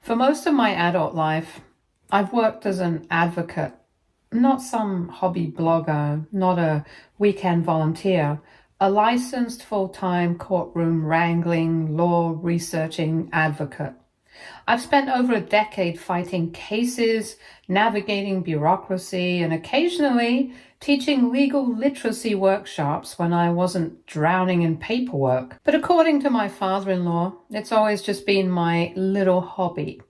For most of my adult life, I've worked as an advocate, not some hobby blogger, not a weekend volunteer, a licensed full-time courtroom wrangling, law researching advocate. I've spent over a decade fighting cases, navigating bureaucracy, and occasionally teaching legal literacy workshops when I wasn't drowning in paperwork. But according to my father-in-law, it's always just been my little hobby.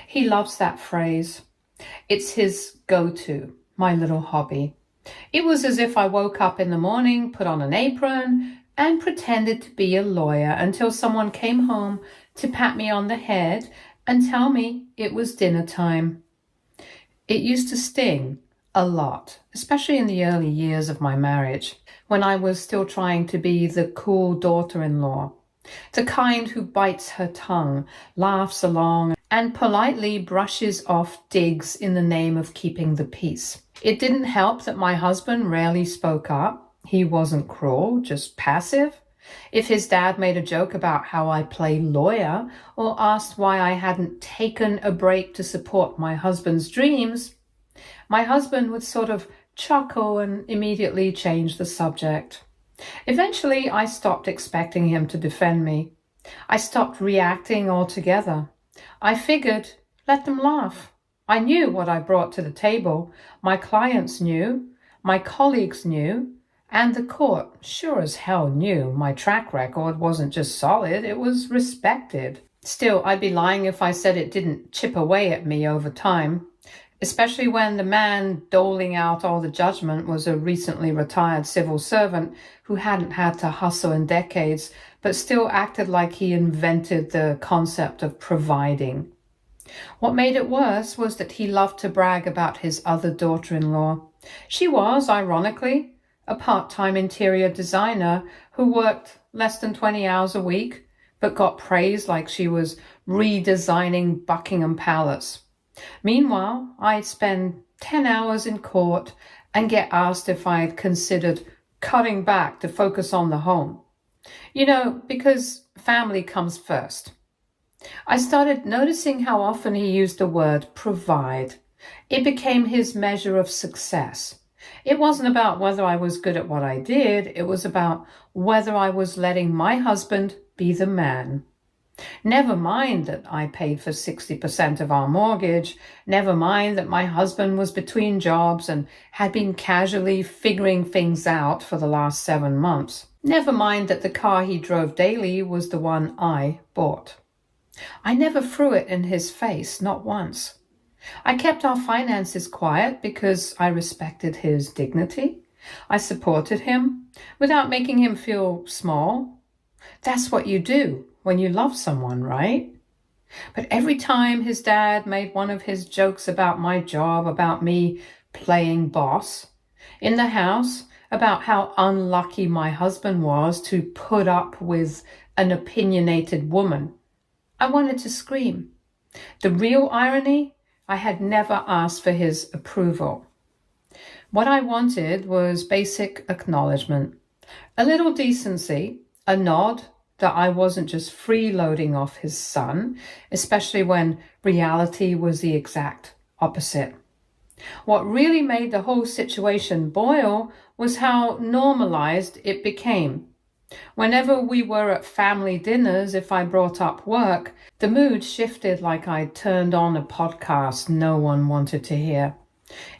He loves that phrase. It's his go-to, my little hobby. It was as if I woke up in the morning, put on an apron, and pretended to be a lawyer until someone came home to pat me on the head and tell me it was dinner time. It used to sting a lot, especially in the early years of my marriage, when I was still trying to be the cool daughter-in-law, the kind who bites her tongue, laughs along, and politely brushes off digs in the name of keeping the peace. It didn't help that my husband rarely spoke up. He wasn't cruel, just passive. If his dad made a joke about how I play lawyer or asked why I hadn't taken a break to support my husband's dreams, my husband would sort of chuckle and immediately change the subject. Eventually, I stopped expecting him to defend me. I stopped reacting altogether. I figured, let them laugh. I knew what I brought to the table. My clients knew, my colleagues knew, and the court sure as hell knew my track record wasn't just solid, it was respected. Still, I'd be lying if I said it didn't chip away at me over time, especially when the man doling out all the judgment was a recently retired civil servant who hadn't had to hustle in decades, but still acted like he invented the concept of providing. What made it worse was that he loved to brag about his other daughter-in-law. She was, ironically, a part-time interior designer who worked less than 20 hours a week, but got praised like she was redesigning Buckingham Palace. Meanwhile, I'd spend 10 hours in court and get asked if I'd considered cutting back to focus on the home. Because family comes first. I started noticing how often he used the word provide. It became his measure of success. It wasn't about whether I was good at what I did. It was about whether I was letting my husband be the man. Never mind that I paid for 60% of our mortgage. Never mind that my husband was between jobs and had been casually figuring things out for the last 7 months. Never mind that the car he drove daily was the one I bought. I never threw it in his face, not once. I kept our finances quiet because I respected his dignity. I supported him without making him feel small. That's what you do when you love someone, right? But every time his dad made one of his jokes about my job, about me playing boss in the house, about how unlucky my husband was to put up with an opinionated woman, I wanted to scream. The real irony, I had never asked for his approval. What I wanted was basic acknowledgement, a little decency, a nod that I wasn't just freeloading off his son, especially when reality was the exact opposite. What really made the whole situation boil was how normalized it became. Whenever we were at family dinners, if I brought up work, the mood shifted like I'd turned on a podcast no one wanted to hear.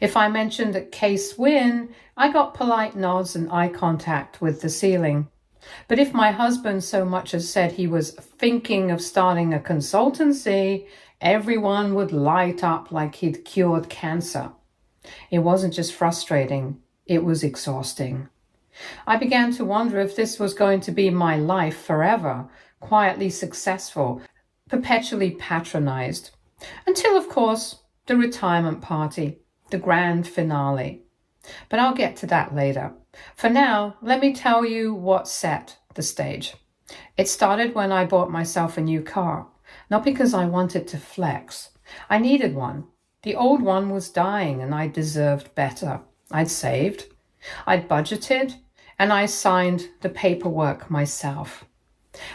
If I mentioned a case win, I got polite nods and eye contact with the ceiling. But if my husband so much as said he was thinking of starting a consultancy, everyone would light up like he'd cured cancer. It wasn't just frustrating, it was exhausting. I began to wonder if this was going to be my life forever, quietly successful, perpetually patronized. Until, of course, the retirement party, the grand finale. But I'll get to that later. For now, let me tell you what set the stage. It started when I bought myself a new car, not because I wanted to flex. I needed one. The old one was dying and I deserved better. I'd saved, I'd budgeted, and I signed the paperwork myself.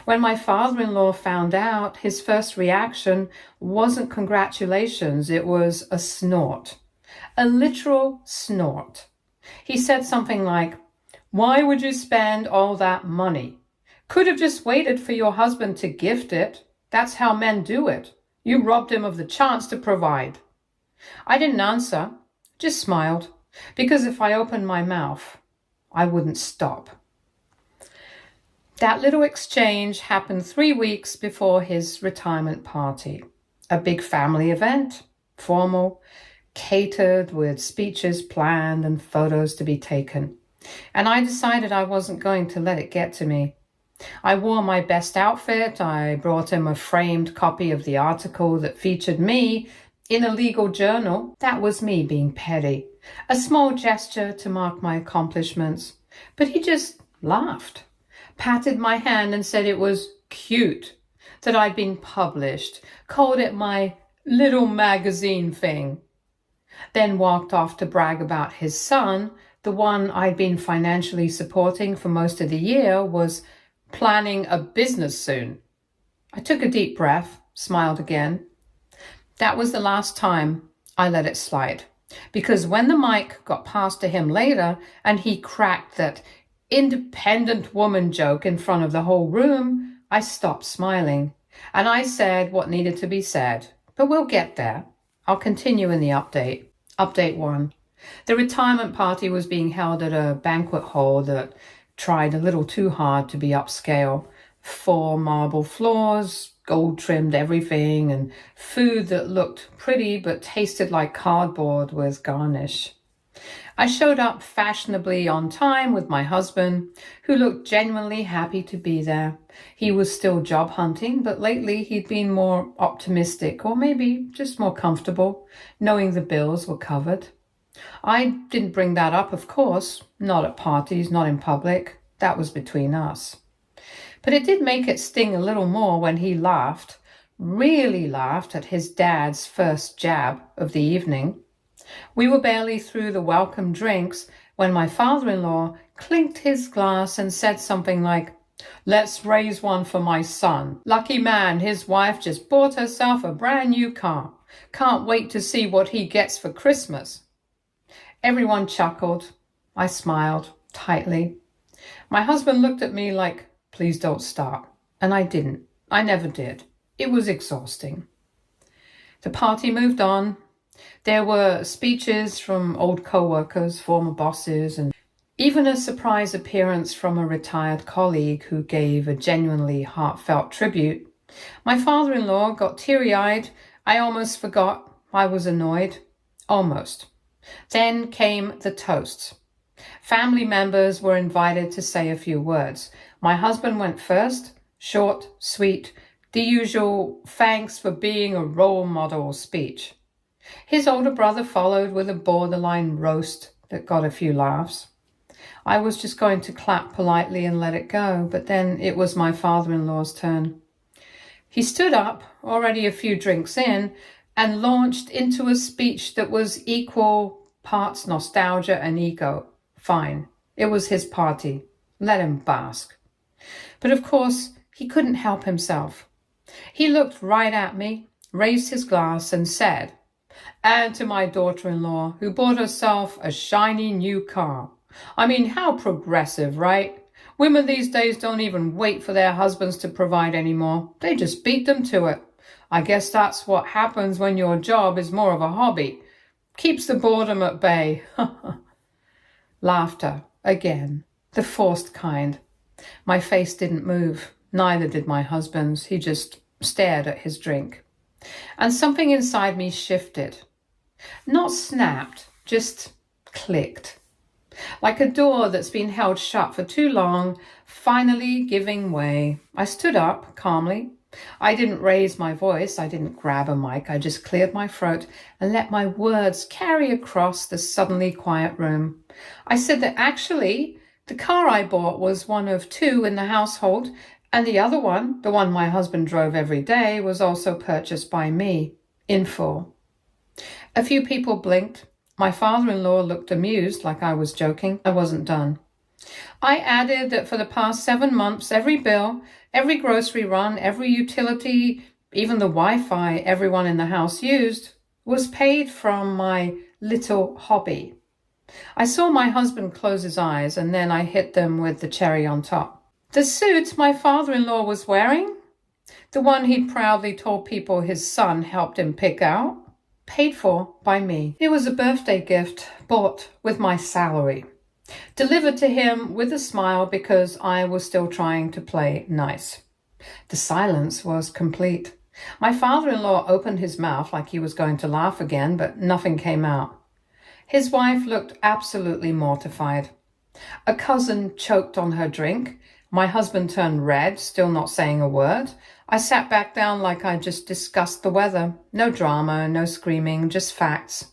When my father-in-law found out, his first reaction wasn't congratulations, it was a snort. A literal snort. He said something like, "Why would you spend all that money? Could have just waited for your husband to gift it. That's how men do it. You robbed him of the chance to provide." I didn't answer, just smiled, because if I opened my mouth, I wouldn't stop. That little exchange happened 3 weeks before his retirement party. A big family event, formal, catered with speeches planned and photos to be taken. And I decided I wasn't going to let it get to me. I wore my best outfit. I brought him a framed copy of the article that featured me in a legal journal. That was me being petty. A small gesture to mark my accomplishments. But he just laughed, patted my hand and said it was cute that I'd been published, called it my little magazine thing. Then walked off to brag about his son, the one I'd been financially supporting for most of the year, was planning a business soon. I took a deep breath, smiled again. That was the last time I let it slide, because when the mic got passed to him later and he cracked that independent woman joke in front of the whole room, I stopped smiling and I said what needed to be said. But we'll get there. I'll continue in the update. Update 1. The retirement party was being held at a banquet hall that tried a little too hard to be upscale. 4 marble floors, gold-trimmed everything, and food that looked pretty but tasted like cardboard with garnish. I showed up fashionably on time with my husband, who looked genuinely happy to be there. He was still job hunting, but lately he'd been more optimistic, or maybe just more comfortable, knowing the bills were covered. I didn't bring that up, of course, not at parties, not in public. That was between us. But it did make it sting a little more when he laughed, really laughed at his dad's first jab of the evening. We were barely through the welcome drinks when my father-in-law clinked his glass and said something like, "Let's raise one for my son. Lucky man, his wife just bought herself a brand new car. Can't wait to see what he gets for Christmas." Everyone chuckled. I smiled tightly. My husband looked at me like, "Please don't start." And I didn't. I never did. It was exhausting. The party moved on. There were speeches from old co-workers, former bosses, and even a surprise appearance from a retired colleague who gave a genuinely heartfelt tribute. My father-in-law got teary-eyed. I almost forgot I was annoyed. Almost. Then came the toasts. Family members were invited to say a few words. My husband went first, short, sweet, the usual "thanks for being a role model" speech. His older brother followed with a borderline roast that got a few laughs. I was just going to clap politely and let it go, but then it was my father-in-law's turn. He stood up, already a few drinks in, and launched into a speech that was equal parts nostalgia and ego. Fine. It was his party. Let him bask. But of course, he couldn't help himself. He looked right at me, raised his glass, and said, "And to my daughter-in-law, who bought herself a shiny new car. I mean, how progressive, right? Women these days don't even wait for their husbands to provide anymore. They just beat them to it. I guess that's what happens when your job is more of a hobby. Keeps the boredom at bay." Laughter, again, the forced kind. My face didn't move, neither did my husband's. He just stared at his drink. And something inside me shifted. Not snapped, just clicked. Like a door that's been held shut for too long, finally giving way. I stood up calmly. I didn't raise my voice. I didn't grab a mic. I just cleared my throat and let my words carry across the suddenly quiet room. I said that actually the car I bought was one of 2 in the household, and the other one, the one my husband drove every day, was also purchased by me, in full. A few people blinked. My father-in-law looked amused, like I was joking. I wasn't done. I added that for the past 7 months, every bill, every grocery run, every utility, even the Wi-Fi everyone in the house used, was paid from my little hobby. I saw my husband close his eyes, and then I hit them with the cherry on top. The suit my father-in-law was wearing, the one he'd proudly told people his son helped him pick out, paid for by me. It was a birthday gift bought with my salary, delivered to him with a smile because I was still trying to play nice. The silence was complete. My father-in-law opened his mouth like he was going to laugh again, but nothing came out. His wife looked absolutely mortified. A cousin choked on her drink. My husband turned red, still not saying a word. I sat back down like I just discussed the weather. No drama, no screaming, just facts.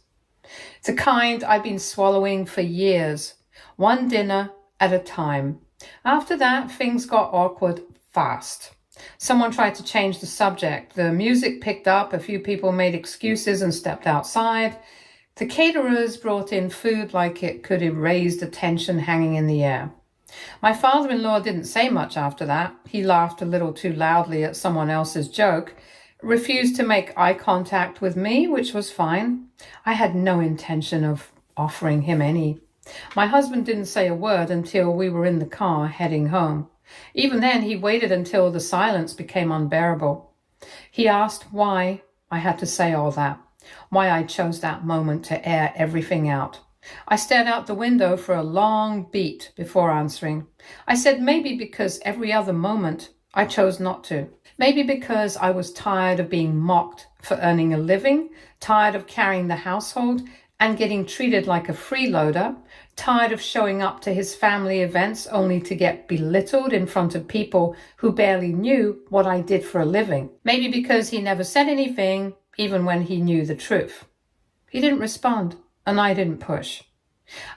The kind I've been swallowing for years, one dinner at a time. After that, things got awkward fast. Someone tried to change the subject. The music picked up, a few people made excuses and stepped outside. The caterers brought in food like it could erase the tension hanging in the air. My father-in-law didn't say much after that. He laughed a little too loudly at someone else's joke, refused to make eye contact with me, which was fine. I had no intention of offering him any. My husband didn't say a word until we were in the car heading home. Even then, he waited until the silence became unbearable. He asked why I had to say all that, why I chose that moment to air everything out. I stared out the window for a long beat before answering. I said maybe because every other moment I chose not to. Maybe because I was tired of being mocked for earning a living, tired of carrying the household and getting treated like a freeloader, tired of showing up to his family events only to get belittled in front of people who barely knew what I did for a living. Maybe because he never said anything, even when he knew the truth. He didn't respond, and I didn't push.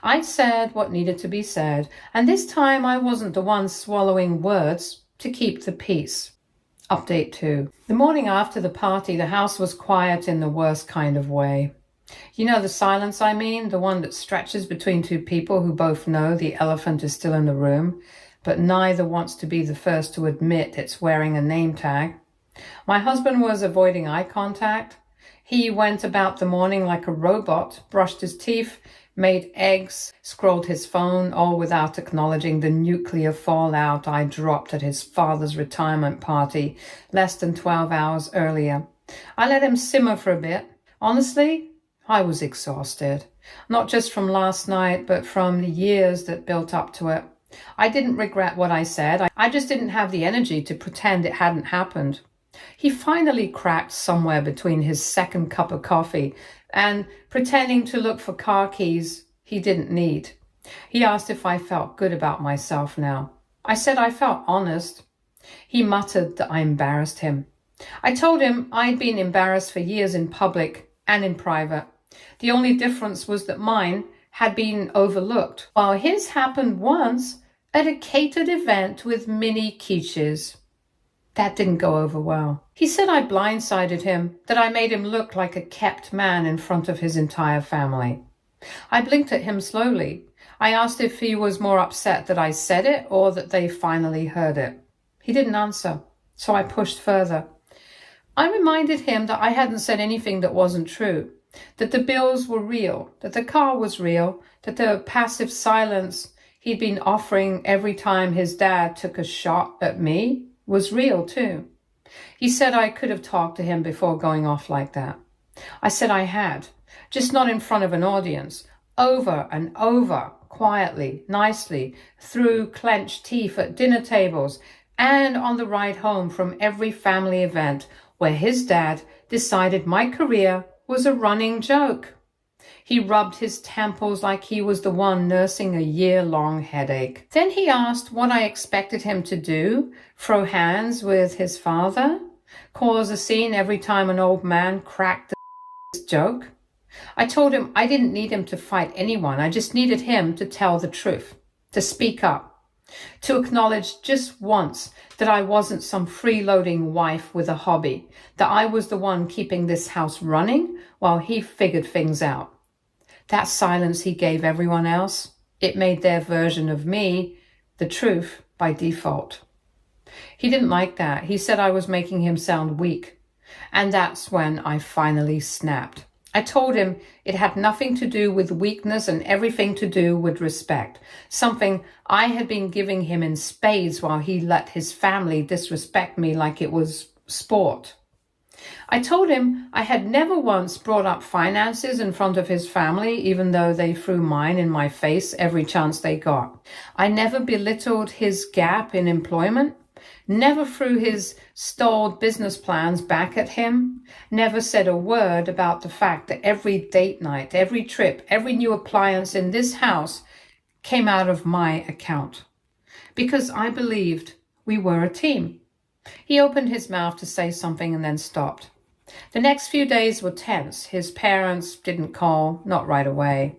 I said what needed to be said, and this time I wasn't the one swallowing words to keep the peace. Update 2. The morning after the party, the house was quiet in the worst kind of way. You know the silence I mean, the one that stretches between two people who both know the elephant is still in the room, but neither wants to be the first to admit it's wearing a name tag. My husband was avoiding eye contact. He went about the morning like a robot, brushed his teeth, made eggs, scrolled his phone, all without acknowledging the nuclear fallout I dropped at his father's retirement party less than 12 hours earlier. I let him simmer for a bit. Honestly, I was exhausted, not just from last night, but from the years that built up to it. I didn't regret what I said. I just didn't have the energy to pretend it hadn't happened. He finally cracked somewhere between his second cup of coffee and pretending to look for car keys he didn't need. He asked if I felt good about myself now. I said I felt honest. He muttered that I embarrassed him. I told him I'd been embarrassed for years in public and in private. The only difference was that mine had been overlooked, while his happened once at a catered event with mini quiches. That didn't go over well. He said I blindsided him, that I made him look like a kept man in front of his entire family. I blinked at him slowly. I asked if he was more upset that I said it or that they finally heard it. He didn't answer, so I pushed further. I reminded him that I hadn't said anything that wasn't true, that the bills were real, that the car was real, that the passive silence he'd been offering every time his dad took a shot at me was real too. He said I could have talked to him before going off like that. I said I had, just not in front of an audience, over and over, quietly, nicely, through clenched teeth at dinner tables and on the ride home from every family event where his dad decided my career was a running joke. He rubbed his temples like he was the one nursing a year-long headache. Then he asked what I expected him to do, throw hands with his father, cause a scene every time an old man cracked the joke. I told him I didn't need him to fight anyone. I just needed him to tell the truth, to speak up, to acknowledge just once that I wasn't some freeloading wife with a hobby, that I was the one keeping this house running while he figured things out. That silence he gave everyone else, It made their version of me the truth by default. He didn't like that. He said I was making him sound weak. And that's when I finally snapped. I told him it had nothing to do with weakness and everything to do with respect, something I had been giving him in spades while he let his family disrespect me like it was sport. I told him I had never once brought up finances in front of his family, even though they threw mine in my face every chance they got. I never belittled his gap in employment, never threw his stalled business plans back at him, never said a word about the fact that every date night, every trip, every new appliance in this house came out of my account. Because I believed we were a team. He opened his mouth to say something and then stopped. The next few days were tense. His parents didn't call, not right away.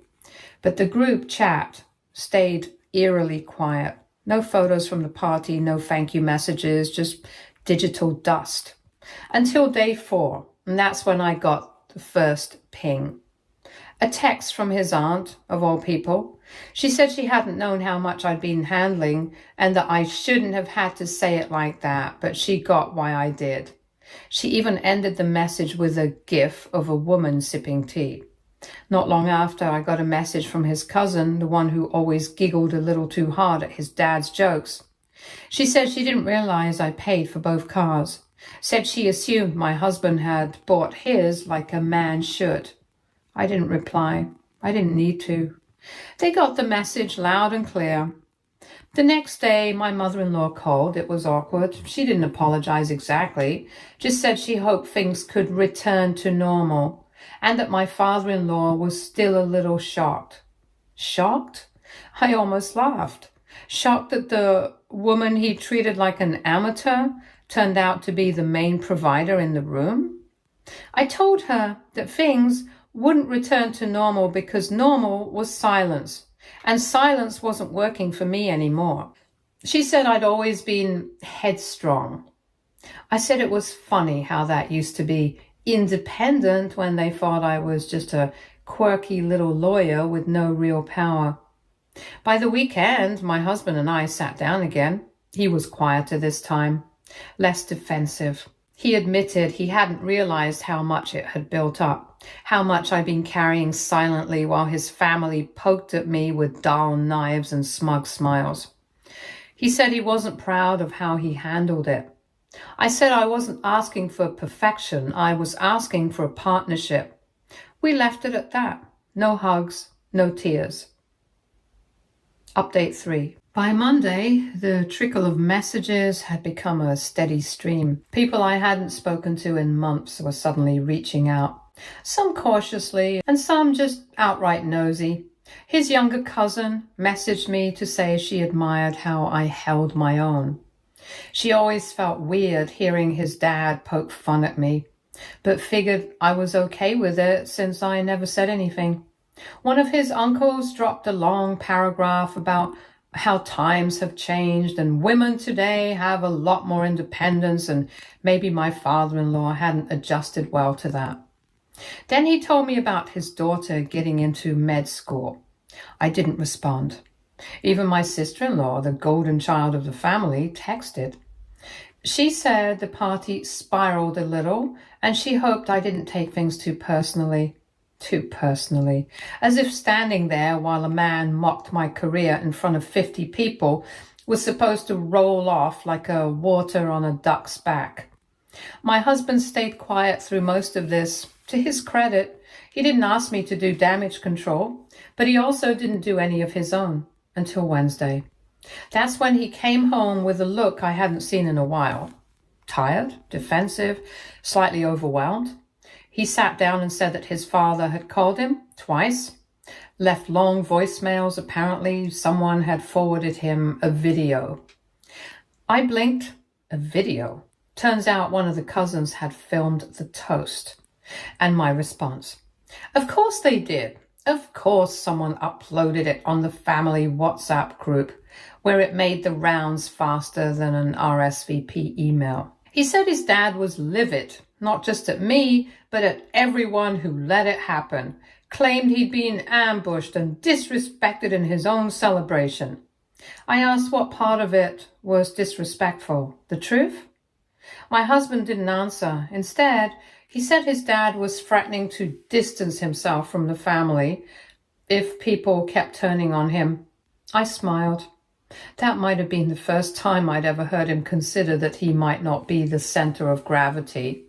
But the group chat stayed eerily quiet. No photos from the party, no thank you messages, just digital dust. Until day 4, and that's when I got the first ping. A text from his aunt, of all people. She said she hadn't known how much I'd been handling and that I shouldn't have had to say it like that, but she got why I did. She even ended the message with a gif of a woman sipping tea. Not long after, I got a message from his cousin, the one who always giggled a little too hard at his dad's jokes. She said she didn't realize I paid for both cars. Said she assumed my husband had bought his like a man should. I didn't reply. I didn't need to. They got the message loud and clear. The next day, my mother-in-law called. It was awkward. She didn't apologize exactly, just said she hoped things could return to normal, and that my father-in-law was still a little shocked. Shocked? I almost laughed. Shocked that the woman he treated like an amateur turned out to be the main provider in the room. I told her that things wouldn't return to normal because normal was silence, and silence wasn't working for me anymore. She said I'd always been headstrong. I said it was funny how that used to be independent when they thought I was just a quirky little lawyer with no real power. By the weekend, my husband and I sat down again. He was quieter this time, less defensive. He admitted he hadn't realized how much it had built up, how much I'd been carrying silently while his family poked at me with dull knives and smug smiles. He said he wasn't proud of how he handled it. I said I wasn't asking for perfection, I was asking for a partnership. We left it at that. No hugs, no tears. Update 3. By Monday, the trickle of messages had become a steady stream. People I hadn't spoken to in months were suddenly reaching out. Some cautiously, and some just outright nosy. His younger cousin messaged me to say she admired how I held my own. She always felt weird hearing his dad poke fun at me, but figured I was okay with it since I never said anything. One of his uncles dropped a long paragraph about how times have changed and women today have a lot more independence, and maybe my father-in-law hadn't adjusted well to that. Then he told me about his daughter getting into med school. I didn't respond. Even my sister-in-law, the golden child of the family, texted. She said the party spiraled a little and she hoped I didn't take things too personally, as if standing there while a man mocked my career in front of 50 people was supposed to roll off like a water on a duck's back. My husband stayed quiet through most of this. To his credit, he didn't ask me to do damage control, but he also didn't do any of his own until Wednesday. That's when he came home with a look I hadn't seen in a while. Tired, defensive, slightly overwhelmed. He sat down and said that his father had called him twice, left long voicemails. Apparently, someone had forwarded him a video. I blinked. A video. Turns out one of the cousins had filmed the toast. And my response. Of course they did. Of course someone uploaded it on the family WhatsApp group, where it made the rounds faster than an RSVP email. He said his dad was livid, not just at me, but at everyone who let it happen. claimed he'd been ambushed and disrespected in his own celebration. I asked what part of it was disrespectful. The truth? My husband didn't answer. Instead, he said his dad was threatening to distance himself from the family if people kept turning on him. I smiled. That might have been the first time I'd ever heard him consider that he might not be the center of gravity.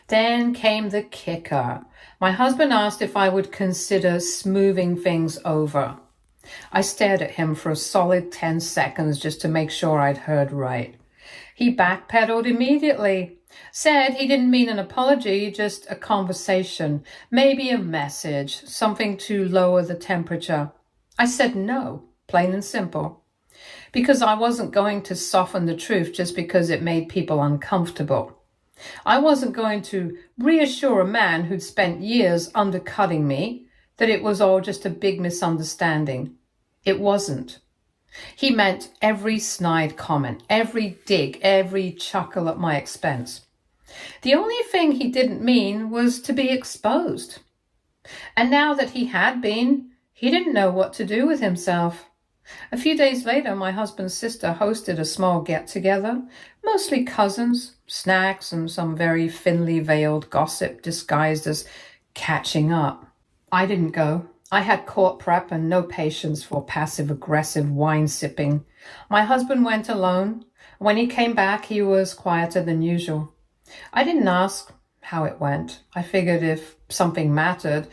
Then came the kicker. My husband asked if I would consider smoothing things over. I stared at him for a solid 10 seconds just to make sure I'd heard right. He backpedaled immediately, said he didn't mean an apology, just a conversation, maybe a message, something to lower the temperature. I said no, plain and simple, because I wasn't going to soften the truth just because it made people uncomfortable. I wasn't going to reassure a man who'd spent years undercutting me that it was all just a big misunderstanding. It wasn't. He meant every snide comment, every dig, every chuckle at my expense. The only thing he didn't mean was to be exposed. And now that he had been, he didn't know what to do with himself. A few days later, my husband's sister hosted a small get-together, mostly cousins, snacks, and some very thinly veiled gossip disguised as catching up. I didn't go. I had court prep and no patience for passive-aggressive wine sipping. My husband went alone. When he came back, he was quieter than usual. I didn't ask how it went. I figured if something mattered,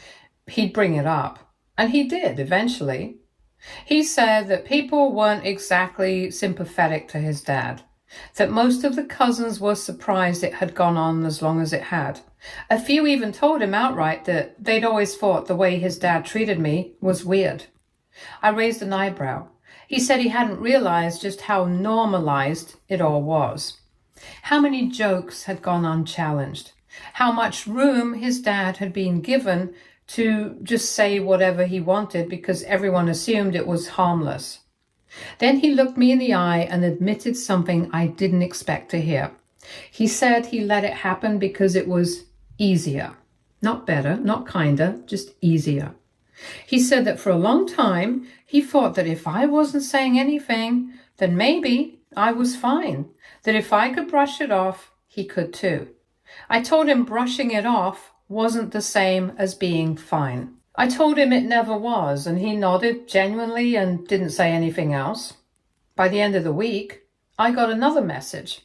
he'd bring it up. And he did, eventually. He said that people weren't exactly sympathetic to his dad, that most of the cousins were surprised it had gone on as long as it had. A few even told him outright that they'd always thought the way his dad treated me was weird. I raised an eyebrow. He said he hadn't realized just how normalized it all was. How many jokes had gone unchallenged. How much room his dad had been given to just say whatever he wanted because everyone assumed it was harmless. Then he looked me in the eye and admitted something I didn't expect to hear. He said he let it happen because it was easier. Not better, not kinder, just easier. He said that for a long time, he thought that if I wasn't saying anything, then maybe I was fine. That if I could brush it off, he could too. I told him brushing it off wasn't the same as being fine. I told him it never was, and he nodded genuinely and didn't say anything else. By the end of the week, I got another message.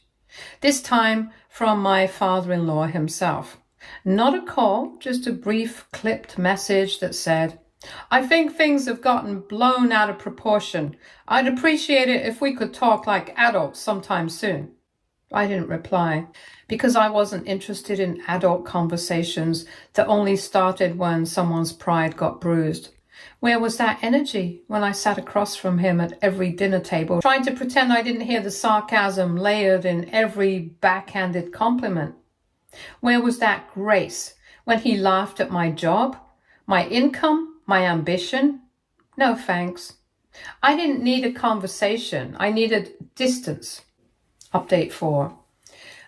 This time from my father-in-law himself. Not a call, just a brief clipped message that said, "I think things have gotten blown out of proportion. I'd appreciate it if we could talk like adults sometime soon." I didn't reply because I wasn't interested in adult conversations that only started when someone's pride got bruised. Where was that energy when I sat across from him at every dinner table, trying to pretend I didn't hear the sarcasm layered in every backhanded compliment? Where was that grace when he laughed at my job, my income, my ambition? No thanks. I didn't need a conversation. I needed distance. Update 4.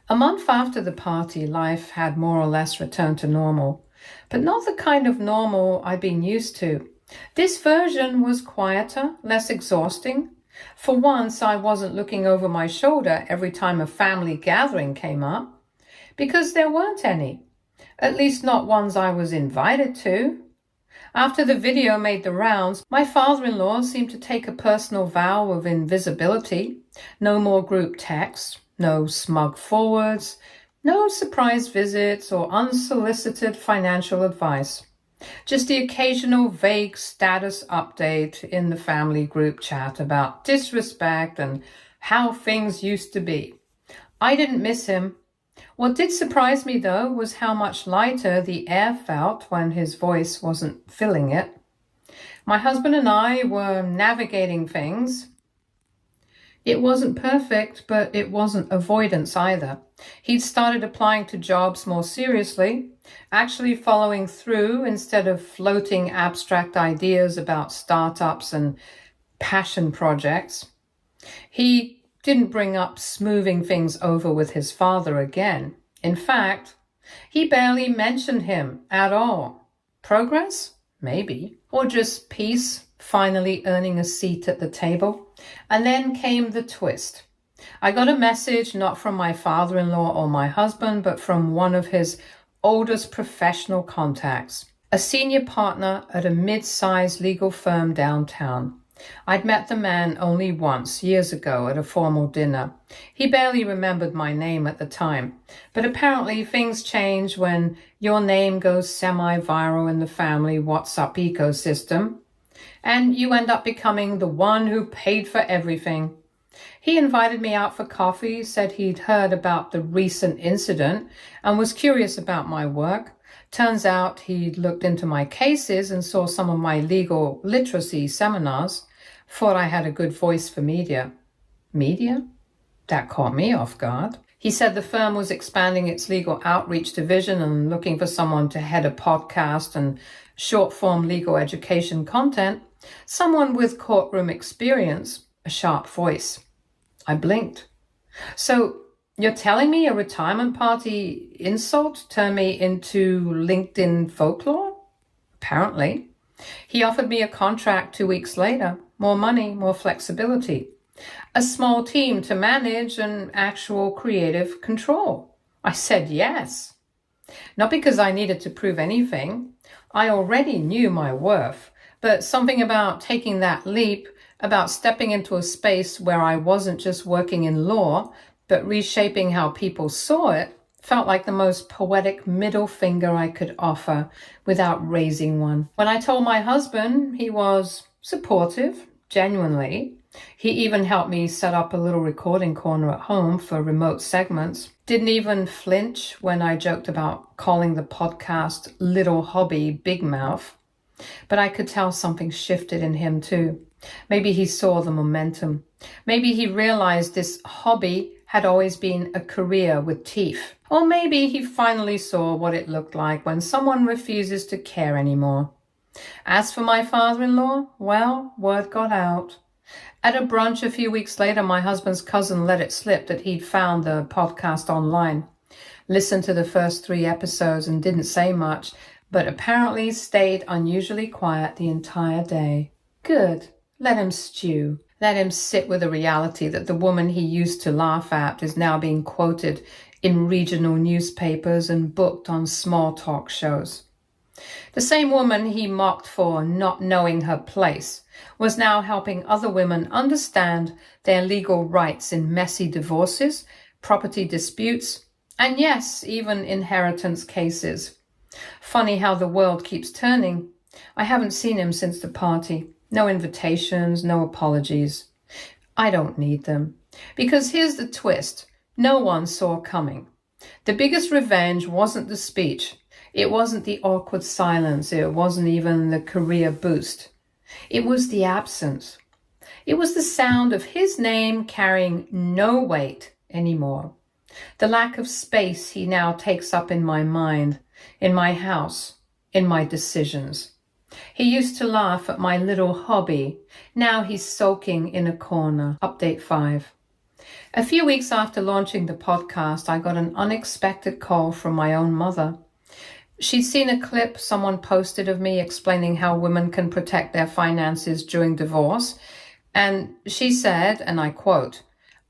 A month after the party, life had more or less returned to normal, but not the kind of normal I'd been used to. This version was quieter, less exhausting. For once, I wasn't looking over my shoulder every time a family gathering came up, because there weren't any, at least not ones I was invited to. After the video made the rounds, my father-in-law seemed to take a personal vow of invisibility. No more group texts, no smug forwards, no surprise visits or unsolicited financial advice. Just the occasional vague status update in the family group chat about disrespect and how things used to be. I didn't miss him. What did surprise me, though, was how much lighter the air felt when his voice wasn't filling it. My husband and I were navigating things. It wasn't perfect, but it wasn't avoidance either. He'd started applying to jobs more seriously, actually following through instead of floating abstract ideas about startups and passion projects. He didn't bring up smoothing things over with his father again. In fact, he barely mentioned him at all. Progress? maybe. Or just peace, finally earning a seat at the table. And then came the twist. I got a message not from my father-in-law or my husband, but from one of his oldest professional contacts, a senior partner at a mid-sized legal firm downtown. I'd met the man only once, years ago, at a formal dinner. He barely remembered my name at the time, but apparently things change when your name goes semi-viral in the family WhatsApp ecosystem, and you end up becoming the one who paid for everything. He invited me out for coffee, said he'd heard about the recent incident and was curious about my work. Turns out he'd looked into my cases and saw some of my legal literacy seminars, thought I had a good voice for media. Media? That caught me off guard. He said the firm was expanding its legal outreach division and looking for someone to head a podcast and short-form legal education content, someone with courtroom experience, a sharp voice. I blinked. So you're telling me a retirement party insult turned me into LinkedIn folklore? Apparently. He offered me a contract 2 weeks later, more money, more flexibility, a small team to manage and actual creative control. I said yes. Not because I needed to prove anything. I already knew my worth, but something about taking that leap, about stepping into a space where I wasn't just working in law, but reshaping how people saw it, felt like the most poetic middle finger I could offer without raising one. When I told my husband, he was supportive, genuinely. He even helped me set up a little recording corner at home for remote segments. Didn't even flinch when I joked about calling the podcast Little Hobby Big Mouth. But I could tell something shifted in him too. Maybe he saw the momentum. Maybe he realized this hobby had always been a career with teeth. Or maybe he finally saw what it looked like when someone refuses to care anymore. As for my father-in-law, well, word got out. At a brunch a few weeks later, my husband's cousin let it slip that he'd found the podcast online, listened to the first 3 episodes and didn't say much, but apparently stayed unusually quiet the entire day. Good. Let him stew. Let him sit with the reality that the woman he used to laugh at is now being quoted in regional newspapers and booked on small talk shows. The same woman he mocked for not knowing her place was now helping other women understand their legal rights in messy divorces, property disputes, and yes, even inheritance cases. Funny how the world keeps turning. I haven't seen him since the party. No invitations, no apologies. I don't need them. Because here's the twist. No one saw coming. The biggest revenge wasn't the speech. It wasn't the awkward silence. It wasn't even the career boost. It was the absence. It was the sound of his name carrying no weight anymore. The lack of space he now takes up in my mind, in my house, in my decisions. He used to laugh at my little hobby. Now he's sulking in a corner. Update 5. A few weeks after launching the podcast, I got an unexpected call from my own mother. She'd seen a clip someone posted of me explaining how women can protect their finances during divorce. And she said, and I quote,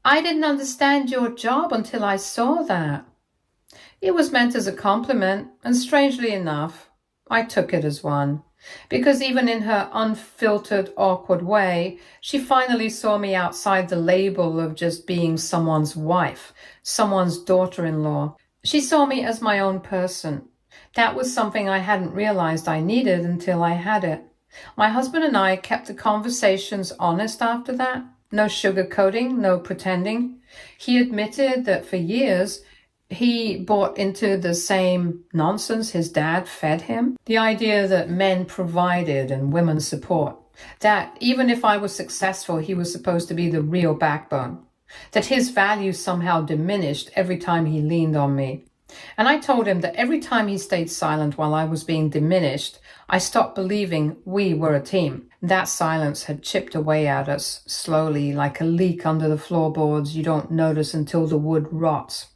"I didn't understand your job until I saw that." It was meant as a compliment, and strangely enough, I took it as one. Because even in her unfiltered, awkward way, she finally saw me outside the label of just being someone's wife, someone's daughter-in-law. She saw me as my own person. That was something I hadn't realized I needed until I had it. My husband and I kept the conversations honest after that. No sugarcoating, no pretending. He admitted that for years, he bought into the same nonsense his dad fed him. The idea that men provided and women support. That even if I was successful, he was supposed to be the real backbone. That his value somehow diminished every time he leaned on me. And I told him that every time he stayed silent while I was being diminished, I stopped believing we were a team. That silence had chipped away at us slowly, like a leak under the floorboards you don't notice until the wood rots.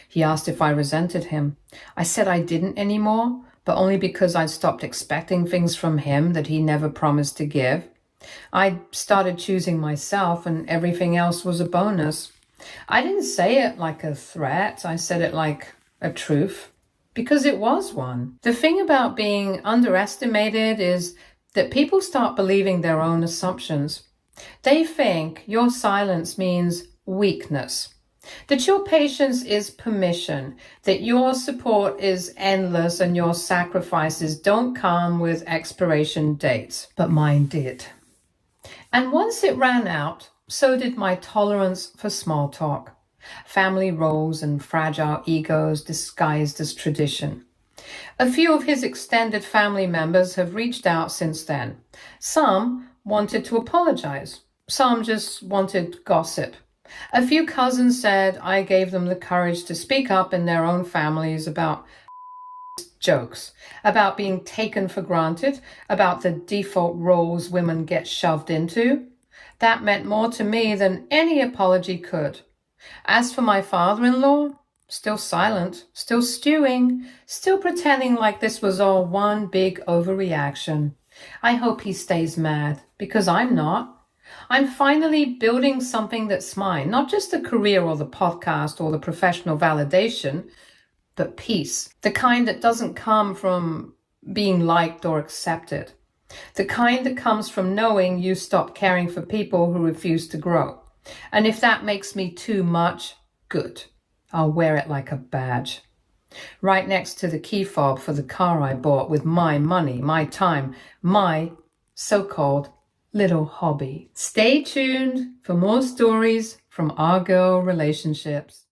He asked if I resented him. I said I didn't anymore, but only because I stopped expecting things from him that he never promised to give. I started choosing myself, and everything else was a bonus. I didn't say it like a threat. I said it like a truth, because it was one. The thing about being underestimated is that people start believing their own assumptions. They think your silence means weakness, that your patience is permission, that your support is endless and your sacrifices don't come with expiration dates. But mine did. And once it ran out, so did my tolerance for small talk, family roles and fragile egos disguised as tradition. A few of his extended family members have reached out since then. Some wanted to apologize. Some just wanted gossip. A few cousins said I gave them the courage to speak up in their own families about jokes, about being taken for granted, about the default roles women get shoved into. That meant more to me than any apology could. As for my father-in-law, still silent, still stewing, still pretending like this was all one big overreaction. I hope he stays mad, because I'm not. I'm finally building something that's mine, not just a career or the podcast or the professional validation, but peace. The kind that doesn't come from being liked or accepted. The kind that comes from knowing you stop caring for people who refuse to grow. And if that makes me too much, good. I'll wear it like a badge. Right next to the key fob for the car I bought with my money, my time, my so-called little hobby. Stay tuned for more stories from our girl relationships.